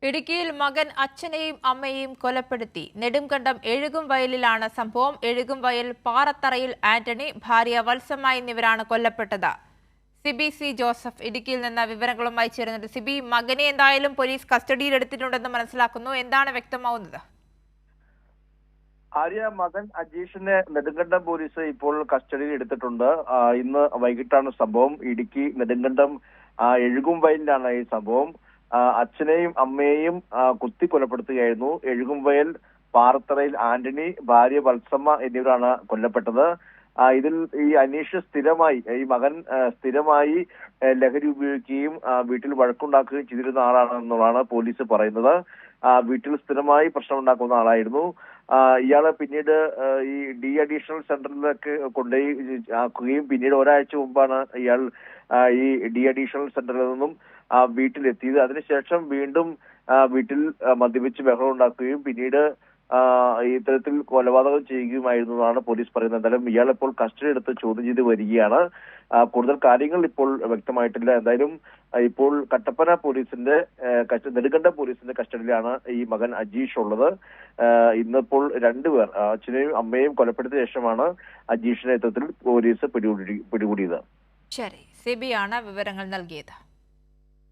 ഇടുക്കിയിൽ മകൻ അച്ഛനെയും അമ്മയെയും കൊലപ്പെടുത്തി. നെടുങ്കണ്ടം എഴുകുംവയലിലാണ് സംഭവം. എഴുകുംവയൽ പാറത്തറയിൽ ആന്റണി, ഭാര്യ വത്സമ്മ എന്നിവരാണ് കൊല്ലപ്പെട്ടത്. സിബി സി ജോസഫ് ഇടുക്കിയിൽ നിന്ന് വിവരങ്ങളുമായി ചേരുന്നുണ്ട്. സിബി, മകനെ എന്തായാലും പോലീസ് കസ്റ്റഡിയിൽ എടുത്തിട്ടുണ്ടെന്ന് മനസ്സിലാക്കുന്നു. എന്താണ് വ്യക്തമാവുന്നത്? ആര്യ, മകൻ അജീഷിനെ നെടുങ്കണ്ടം പോലീസ് ഇപ്പോൾ കസ്റ്റഡിയിൽ എടുത്തിട്ടുണ്ട്. ഇന്ന് വൈകിട്ടാണ് സംഭവം. ഇടുക്കി നെടുങ്കണ്ടം എഴുകുംവയലിലാണ് ഈ സംഭവം. അച്ഛനെയും അമ്മയെയും കുത്തി കൊലപ്പെടുത്തുകയായിരുന്നു. എഴുകുംവയൽ പാറത്തറയിൽ ആന്റണി, ഭാര്യ വത്സമ്മ എന്നിവരാണ് കൊല്ലപ്പെട്ടത്. ഇതിൽ ഈ അനീഷ് ഈ മകൻ സ്ഥിരമായി ലഹരി ഉപയോഗിക്കുകയും വീട്ടിൽ വഴക്കുണ്ടാക്കുകയും ചെയ്തിരുന്ന ആളാണെന്നുള്ളതാണ് പോലീസ് പറയുന്നത്. വീട്ടിൽ സ്ഥിരമായി പ്രശ്നമുണ്ടാക്കുന്ന ആളായിരുന്നു. ഇയാളെ പിന്നീട് ഈ ഡി അഡീഷണൽ സെന്ററിലൊക്കെ കൊണ്ടുപോയി ആക്കുകയും പിന്നീട് ഒരാഴ്ച മുമ്പാണ് ഇയാൾ ഈ ഡി അഡീഷണൽ സെന്ററിൽ നിന്നും വീട്ടിലെത്തിയത്. അതിനുശേഷം വീണ്ടും വീട്ടിൽ മദ്യപിച്ച് ബഹളം ഉണ്ടാക്കുകയും പിന്നീട് ഇത്തരത്തിൽ കൊലപാതകം ചെയ്യുകയുമായിരുന്നു എന്നാണ് പോലീസ് പറയുന്നത്. എന്തായാലും ഇയാൾ ഇപ്പോൾ കസ്റ്റഡി എടുത്ത് ചോദ്യം ചെയ്ത് വരികയാണ്. കൂടുതൽ കാര്യങ്ങൾ ഇപ്പോൾ വ്യക്തമായിട്ടില്ല. എന്തായാലും ഇപ്പോൾ കട്ടപ്പന പോലീസിന്റെ നെടുങ്കണ്ടം പോലീസിന്റെ കസ്റ്റഡിയിലാണ് ഈ മകൻ അജീഷ് ഉള്ളത്. ഇന്നിപ്പോൾ രണ്ടുപേർ അച്ഛനെയും അമ്മയെയും കൊലപ്പെടുത്തിയ ശേഷമാണ് അജീഷിനെ ഇത്തരത്തിൽ പോലീസ് പിടികൂടിയത്. ശരി, സിബിയാണ് വിവരങ്ങൾ നൽകിയത്.